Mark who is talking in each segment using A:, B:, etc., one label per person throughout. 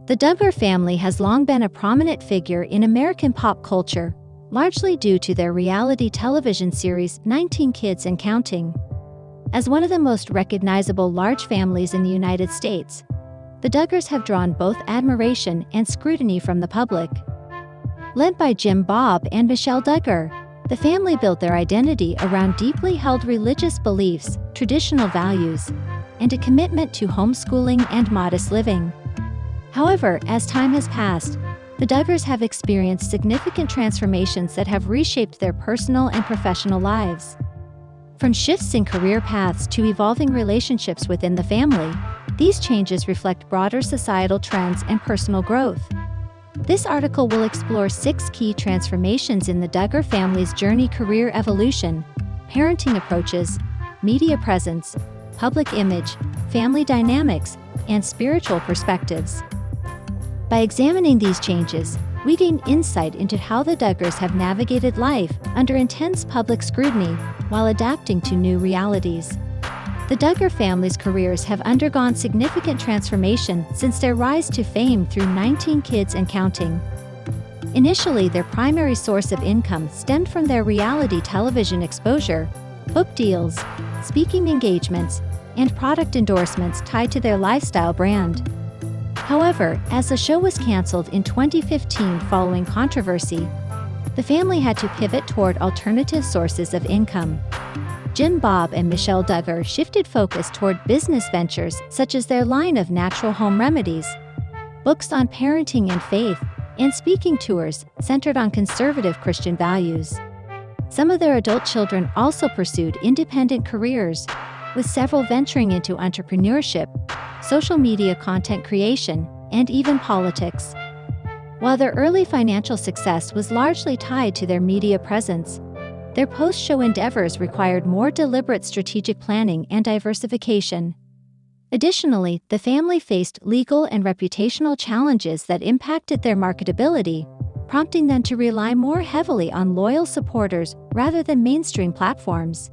A: The Duggar family has long been a prominent figure in American pop culture, largely due to their reality television series 19 Kids and Counting. As one of the most recognizable large families in the United States, the Duggars have drawn both admiration and scrutiny from the public. Led by Jim Bob and Michelle Duggar, the family built their identity around deeply held religious beliefs, traditional values, and a commitment to homeschooling and modest living. However, as time has passed, the Duggars have experienced significant transformations that have reshaped their personal and professional lives. From shifts in career paths to evolving relationships within the family, these changes reflect broader societal trends and personal growth. This article will explore 6 key transformations in the Duggar family's journey: career evolution, parenting approaches, media presence, public image, family dynamics, and spiritual perspectives. By examining these changes, we gain insight into how the Duggars have navigated life under intense public scrutiny while adapting to new realities. The Duggar family's careers have undergone significant transformation since their rise to fame through 19 Kids and Counting. Initially, their primary source of income stemmed from their reality television exposure, book deals, speaking engagements, and product endorsements tied to their lifestyle brand. However, as the show was canceled in 2015 following controversy, the family had to pivot toward alternative sources of income. Jim Bob and Michelle Duggar shifted focus toward business ventures such as their line of natural home remedies, books on parenting and faith, and speaking tours centered on conservative Christian values. Some of their adult children also pursued independent careers, with several venturing into entrepreneurship, social media content creation, and even politics. While their early financial success was largely tied to their media presence, their post-show endeavors required more deliberate strategic planning and diversification. Additionally, the family faced legal and reputational challenges that impacted their marketability, prompting them to rely more heavily on loyal supporters rather than mainstream platforms.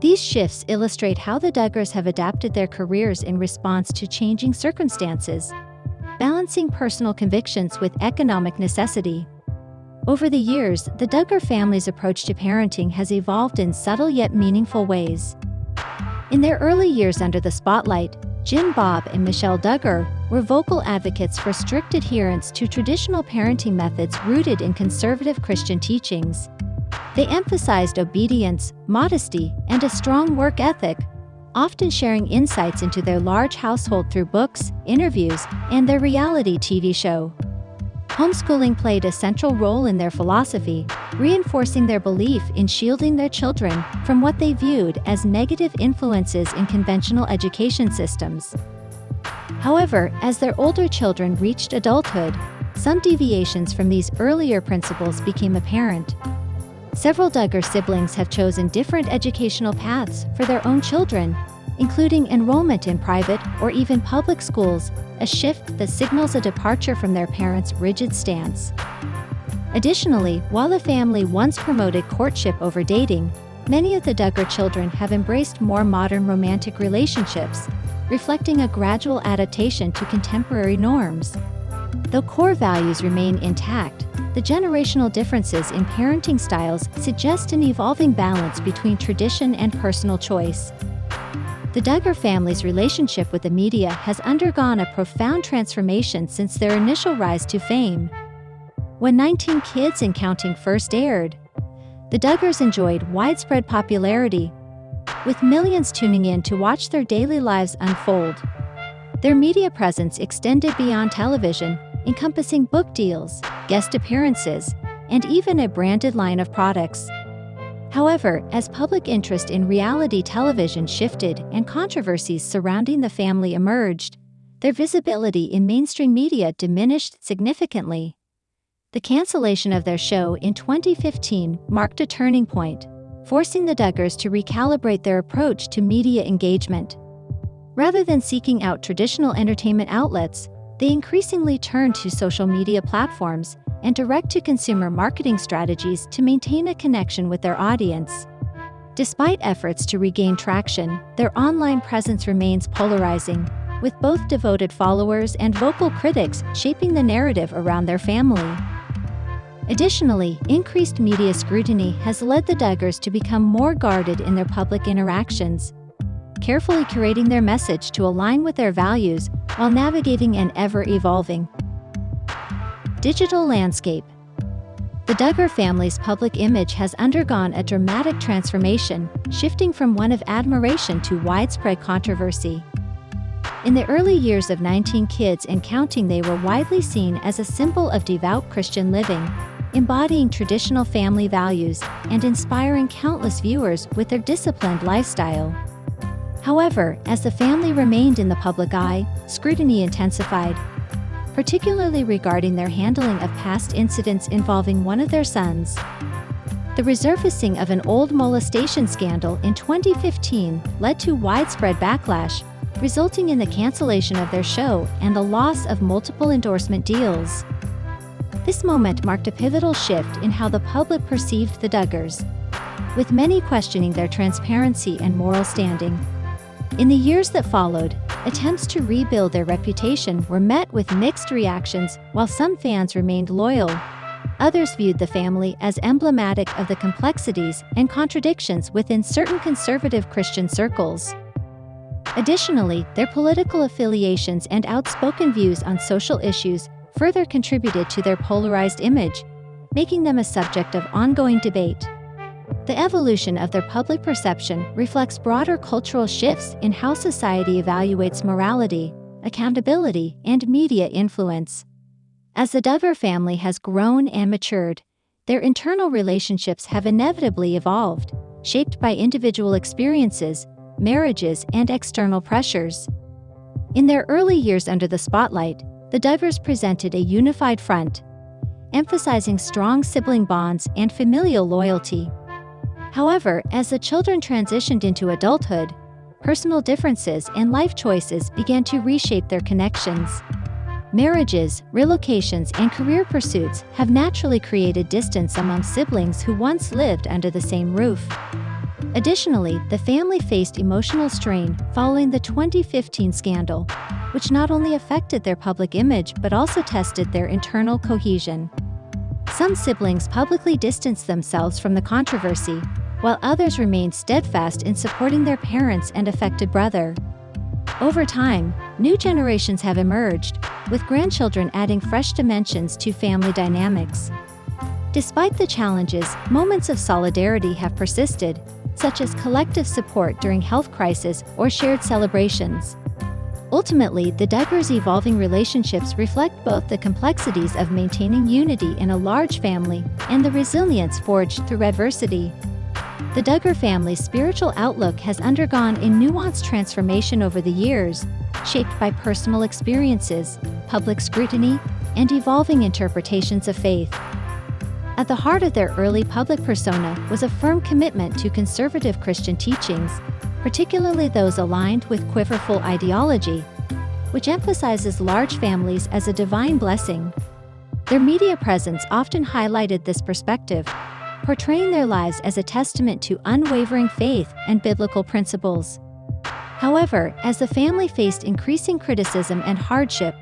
A: These shifts illustrate how the Duggars have adapted their careers in response to changing circumstances, balancing personal convictions with economic necessity. Over the years, the Duggar family's approach to parenting has evolved in subtle yet meaningful ways. In their early years under the spotlight, Jim Bob and Michelle Duggar were vocal advocates for strict adherence to traditional parenting methods rooted in conservative Christian teachings. They emphasized obedience, modesty, and a strong work ethic, often sharing insights into their large household through books, interviews, and their reality TV show. Homeschooling played a central role in their philosophy, reinforcing their belief in shielding their children from what they viewed as negative influences in conventional education systems. However, as their older children reached adulthood, some deviations from these earlier principles became apparent. Several Duggar siblings have chosen different educational paths for their own children, including enrollment in private or even public schools, a shift that signals a departure from their parents' rigid stance. Additionally, while the family once promoted courtship over dating, many of the Duggar children have embraced more modern romantic relationships, reflecting a gradual adaptation to contemporary norms. Though core values remain intact, the generational differences in parenting styles suggest an evolving balance between tradition and personal choice. The Duggar family's relationship with the media has undergone a profound transformation since their initial rise to fame. When 19 Kids and Counting first aired, the Duggars enjoyed widespread popularity, with millions tuning in to watch their daily lives unfold. Their media presence extended beyond television, encompassing book deals, guest appearances, and even a branded line of products. However, as public interest in reality television shifted and controversies surrounding the family emerged, their visibility in mainstream media diminished significantly. The cancellation of their show in 2015 marked a turning point, forcing the Duggars to recalibrate their approach to media engagement. Rather than seeking out traditional entertainment outlets, they increasingly turned to social media platforms and direct-to-consumer marketing strategies to maintain a connection with their audience. Despite efforts to regain traction, their online presence remains polarizing, with both devoted followers and vocal critics shaping the narrative around their family. Additionally, increased media scrutiny has led the Duggars to become more guarded in their public interactions, carefully curating their message to align with their values while navigating an ever-evolving digital landscape. The Duggar family's public image has undergone a dramatic transformation, shifting from one of admiration to widespread controversy. In the early years of 19 Kids and Counting, they were widely seen as a symbol of devout Christian living, embodying traditional family values and inspiring countless viewers with their disciplined lifestyle. However, as the family remained in the public eye, scrutiny intensified, particularly regarding their handling of past incidents involving one of their sons. The resurfacing of an old molestation scandal in 2015 led to widespread backlash, resulting in the cancellation of their show and the loss of multiple endorsement deals. This moment marked a pivotal shift in how the public perceived the Duggars, with many questioning their transparency and moral standing. In the years that followed, attempts to rebuild their reputation were met with mixed reactions. While some fans remained loyal, others viewed the family as emblematic of the complexities and contradictions within certain conservative Christian circles. Additionally, their political affiliations and outspoken views on social issues further contributed to their polarized image, making them a subject of ongoing debate. The evolution of their public perception reflects broader cultural shifts in how society evaluates morality, accountability, and media influence. As the Duggar family has grown and matured, their internal relationships have inevitably evolved, shaped by individual experiences, marriages, and external pressures. In their early years under the spotlight, the Duggars presented a unified front, emphasizing strong sibling bonds and familial loyalty. However, as the children transitioned into adulthood, personal differences and life choices began to reshape their connections. Marriages, relocations, and career pursuits have naturally created distance among siblings who once lived under the same roof. Additionally, the family faced emotional strain following the 2015 scandal, which not only affected their public image but also tested their internal cohesion. Some siblings publicly distanced themselves from the controversy, while others remained steadfast in supporting their parents and affected brother. Over time, new generations have emerged, with grandchildren adding fresh dimensions to family dynamics. Despite the challenges, moments of solidarity have persisted, such as collective support during health crises or shared celebrations. Ultimately, the Duggars' evolving relationships reflect both the complexities of maintaining unity in a large family and the resilience forged through adversity. The Duggar family's spiritual outlook has undergone a nuanced transformation over the years, shaped by personal experiences, public scrutiny, and evolving interpretations of faith. At the heart of their early public persona was a firm commitment to conservative Christian teachings, particularly those aligned with quiverful ideology, which emphasizes large families as a divine blessing. Their media presence often highlighted this perspective, portraying their lives as a testament to unwavering faith and biblical principles. However, as the family faced increasing criticism and hardship,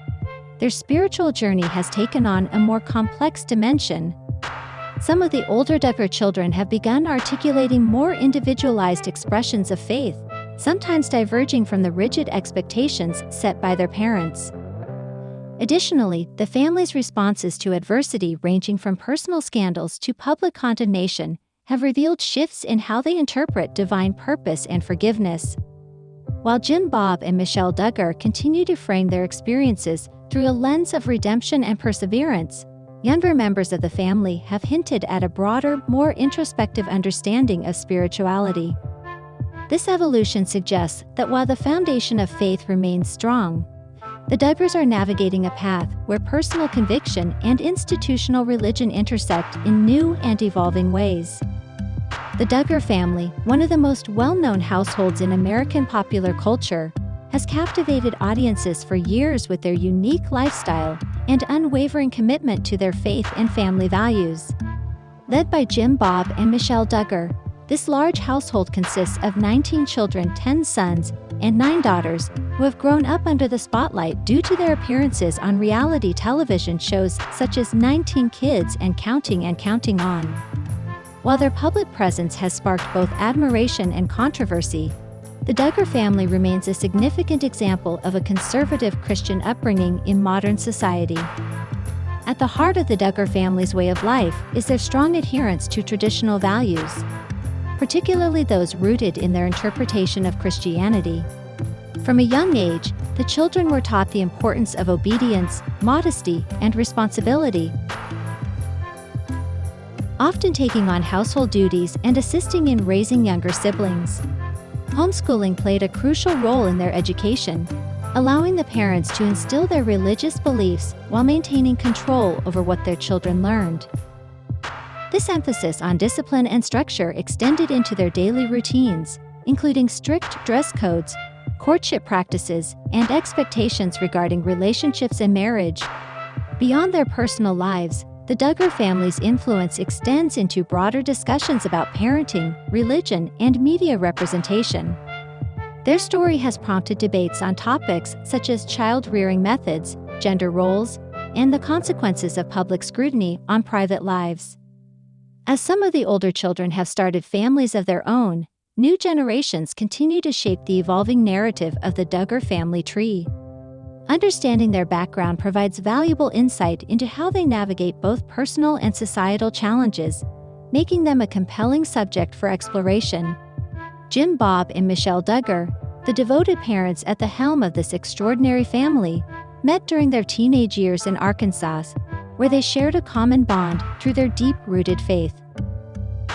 A: their spiritual journey has taken on a more complex dimension. Some of the older Duggar children have begun articulating more individualized expressions of faith, sometimes diverging from the rigid expectations set by their parents. Additionally, the family's responses to adversity, ranging from personal scandals to public condemnation, have revealed shifts in how they interpret divine purpose and forgiveness. While Jim Bob and Michelle Duggar continue to frame their experiences through a lens of redemption and perseverance, younger members of the family have hinted at a broader, more introspective understanding of spirituality. This evolution suggests that while the foundation of faith remains strong, the Duggars are navigating a path where personal conviction and institutional religion intersect in new and evolving ways. The Duggar family, one of the most well-known households in American popular culture, has captivated audiences for years with their unique lifestyle and unwavering commitment to their faith and family values. Led by Jim Bob and Michelle Duggar, this large household consists of 19 children, 10 sons, and 9 daughters, who have grown up under the spotlight due to their appearances on reality television shows such as 19 Kids and Counting On. While their public presence has sparked both admiration and controversy, the Duggar family remains a significant example of a conservative Christian upbringing in modern society. At the heart of the Duggar family's way of life is their strong adherence to traditional values, particularly those rooted in their interpretation of Christianity. From a young age, the children were taught the importance of obedience, modesty, and responsibility, often taking on household duties and assisting in raising younger siblings. Homeschooling played a crucial role in their education, allowing the parents to instill their religious beliefs while maintaining control over what their children learned. This emphasis on discipline and structure extended into their daily routines, including strict dress codes, courtship practices, and expectations regarding relationships and marriage. Beyond their personal lives, the Duggar family's influence extends into broader discussions about parenting, religion, and media representation. Their story has prompted debates on topics such as child-rearing methods, gender roles, and the consequences of public scrutiny on private lives. As some of the older children have started families of their own, new generations continue to shape the evolving narrative of the Duggar family tree. Understanding their background provides valuable insight into how they navigate both personal and societal challenges, making them a compelling subject for exploration. Jim Bob and Michelle Duggar, the devoted parents at the helm of this extraordinary family, met during their teenage years in Arkansas, where they shared a common bond through their deep-rooted faith.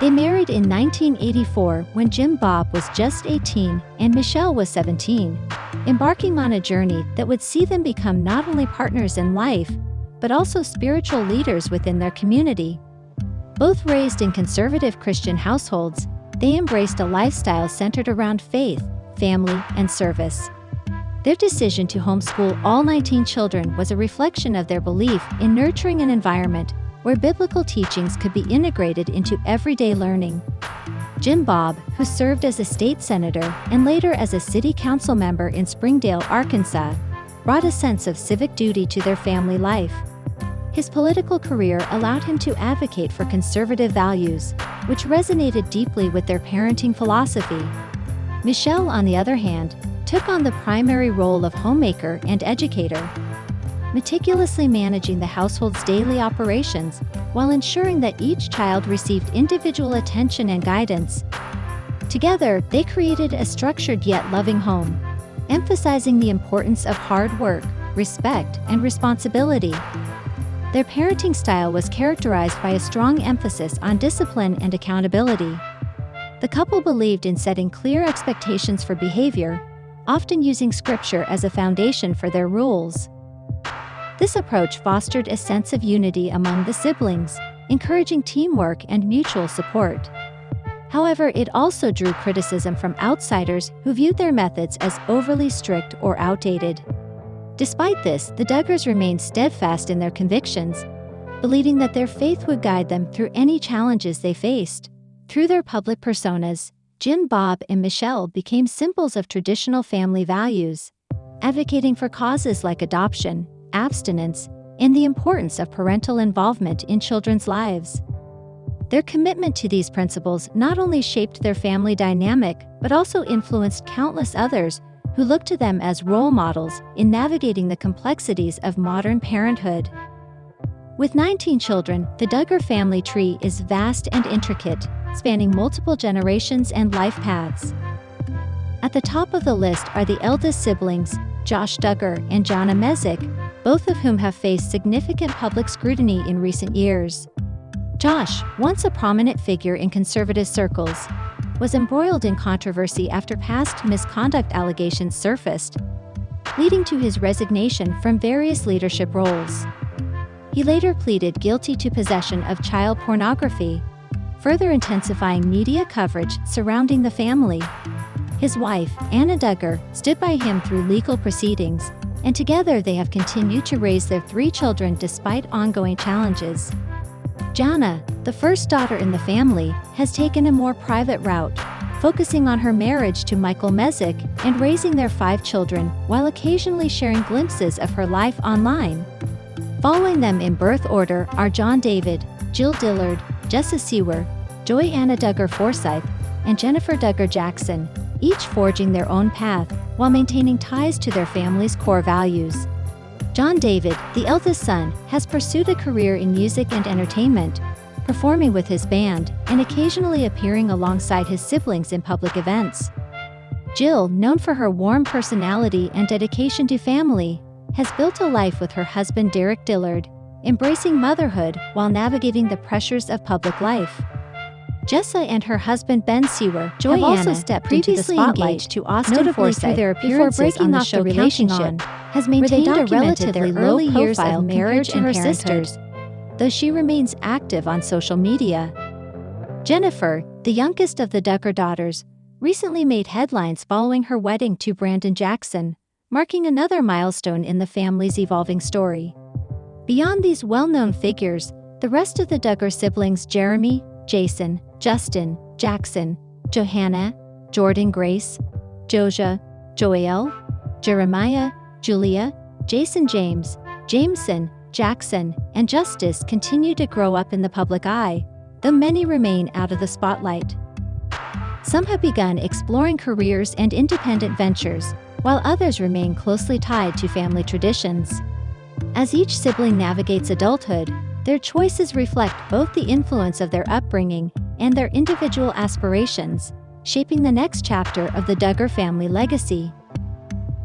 A: They married in 1984 when Jim Bob was just 18 and Michelle was 17, embarking on a journey that would see them become not only partners in life, but also spiritual leaders within their community. Both raised in conservative Christian households, they embraced a lifestyle centered around faith, family, and service. Their decision to homeschool all 19 children was a reflection of their belief in nurturing an environment where biblical teachings could be integrated into everyday learning. Jim Bob, who served as a state senator and later as a city council member in Springdale, Arkansas, brought a sense of civic duty to their family life. His political career allowed him to advocate for conservative values, which resonated deeply with their parenting philosophy. Michelle, on the other hand, took on the primary role of homemaker and educator, meticulously managing the household's daily operations while ensuring that each child received individual attention and guidance. Together, they created a structured yet loving home, emphasizing the importance of hard work, respect, and responsibility. Their parenting style was characterized by a strong emphasis on discipline and accountability. The couple believed in setting clear expectations for behavior, often using scripture as a foundation for their rules. This approach fostered a sense of unity among the siblings, encouraging teamwork and mutual support. However, it also drew criticism from outsiders who viewed their methods as overly strict or outdated. Despite this, the Duggars remained steadfast in their convictions, believing that their faith would guide them through any challenges they faced. Through their public personas, Jim Bob and Michelle became symbols of traditional family values, advocating for causes like adoption, abstinence, and the importance of parental involvement in children's lives. Their commitment to these principles not only shaped their family dynamic, but also influenced countless others who looked to them as role models in navigating the complexities of modern parenthood. With 19 children, the Duggar family tree is vast and intricate, spanning multiple generations and life paths. At the top of the list are the eldest siblings, Josh Duggar and Jana Mezek, both of whom have faced significant public scrutiny in recent years. Josh, once a prominent figure in conservative circles, was embroiled in controversy after past misconduct allegations surfaced, leading to his resignation from various leadership roles. He later pleaded guilty to possession of child pornography, further intensifying media coverage surrounding the family. His wife, Anna Duggar, stood by him through legal proceedings, and together they have continued to raise their 3 children despite ongoing challenges. Jana, the first daughter in the family, has taken a more private route, focusing on her marriage to Michael Mezek and raising their 5 children while occasionally sharing glimpses of her life online. Following them in birth order are John David, Jill Dillard, Jessa Sewer, Joy Anna Duggar Forsyth, and Jennifer Duggar Jackson, each forging their own path while maintaining ties to their family's core values. John David, the eldest son, has pursued a career in music and entertainment, performing with his band and occasionally appearing alongside his siblings in public events. Jill, known for her warm personality and dedication to family, has built a life with her husband Derek Dillard, embracing motherhood while navigating the pressures of public life. Jessa and her husband Ben Sewer have also stepped into the spotlight to Austin Forsyth through their appearances on the show relationship, has maintained a relatively low profile marriage and her sisters, though she remains active on social media. Jennifer, the youngest of the Duggar daughters, recently made headlines following her wedding to Brandon Jackson, marking another milestone in the family's evolving story. Beyond these well-known figures, the rest of the Duggar siblings Jeremy, Jason, Justin, Jackson, Johanna, Jordan Grace, Joja, Joel, Jeremiah, Julia, Jason James, Jameson, Jackson, and Justice continue to grow up in the public eye, though many remain out of the spotlight. Some have begun exploring careers and independent ventures, while others remain closely tied to family traditions. As each sibling navigates adulthood, their choices reflect both the influence of their upbringing and their individual aspirations, shaping the next chapter of the Duggar family legacy.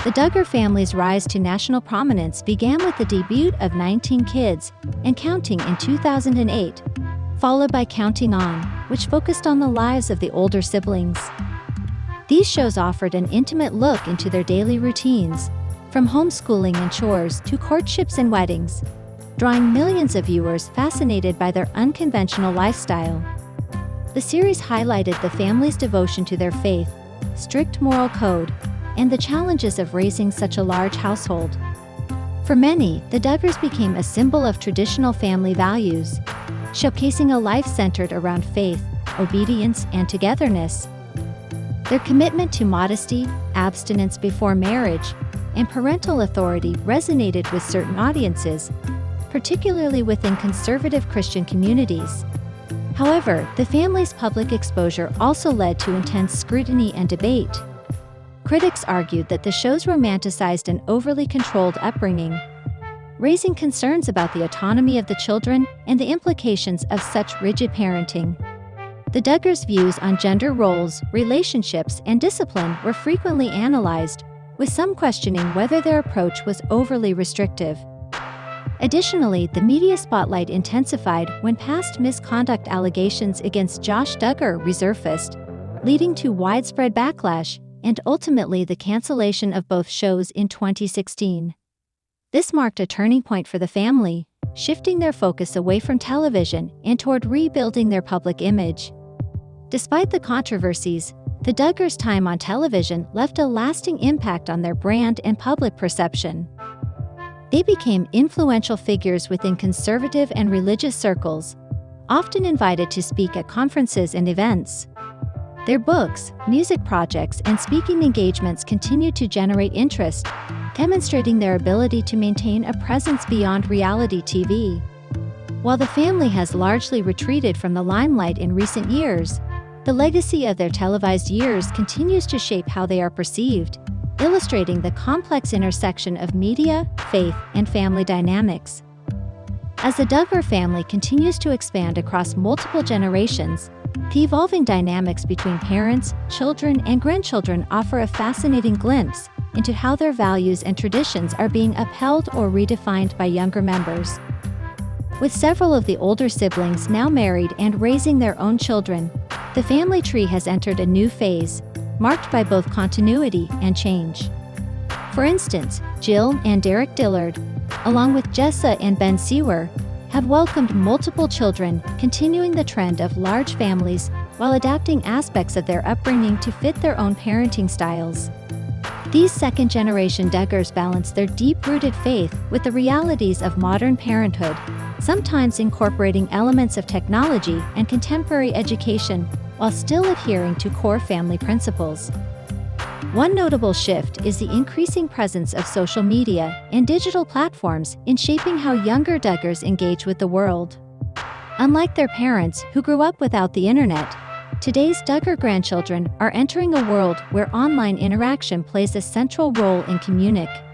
A: The Duggar family's rise to national prominence began with the debut of 19 Kids and Counting in 2008, followed by Counting On, which focused on the lives of the older siblings. These shows offered an intimate look into their daily routines, from homeschooling and chores to courtships and weddings, drawing millions of viewers fascinated by their unconventional lifestyle. The series highlighted the family's devotion to their faith, strict moral code, and the challenges of raising such a large household. For many, the Duggars became a symbol of traditional family values, showcasing a life centered around faith, obedience, and togetherness. Their commitment to modesty, abstinence before marriage, and parental authority resonated with certain audiences, particularly within conservative Christian communities. However, the family's public exposure also led to intense scrutiny and debate. Critics argued that the shows romanticized an overly controlled upbringing, raising concerns about the autonomy of the children and the implications of such rigid parenting. The Duggars' views on gender roles, relationships, and discipline were frequently analyzed, with some questioning whether their approach was overly restrictive. Additionally, the media spotlight intensified when past misconduct allegations against Josh Duggar resurfaced, leading to widespread backlash and ultimately the cancellation of both shows in 2016. This marked a turning point for the family, shifting their focus away from television and toward rebuilding their public image. Despite the controversies, the Duggars' time on television left a lasting impact on their brand and public perception. They became influential figures within conservative and religious circles, often invited to speak at conferences and events. Their books, music projects, and speaking engagements continued to generate interest, demonstrating their ability to maintain a presence beyond reality TV. While the family has largely retreated from the limelight in recent years, the legacy of their televised years continues to shape how they are perceived, illustrating the complex intersection of media, faith, and family dynamics. As the Duggar family continues to expand across multiple generations, the evolving dynamics between parents, children, and grandchildren offer a fascinating glimpse into how their values and traditions are being upheld or redefined by younger members. With several of the older siblings now married and raising their own children, the family tree has entered a new phase, marked by both continuity and change. For instance, Jill and Derek Dillard, along with Jessa and Ben Sewer, have welcomed multiple children, continuing the trend of large families while adapting aspects of their upbringing to fit their own parenting styles. These second-generation Duggars balance their deep-rooted faith with the realities of modern parenthood, sometimes incorporating elements of technology and contemporary education while still adhering to core family principles. One notable shift is the increasing presence of social media and digital platforms in shaping how younger Duggars engage with the world. Unlike their parents who grew up without the internet, today's Duggar grandchildren are entering a world where online interaction plays a central role in communication.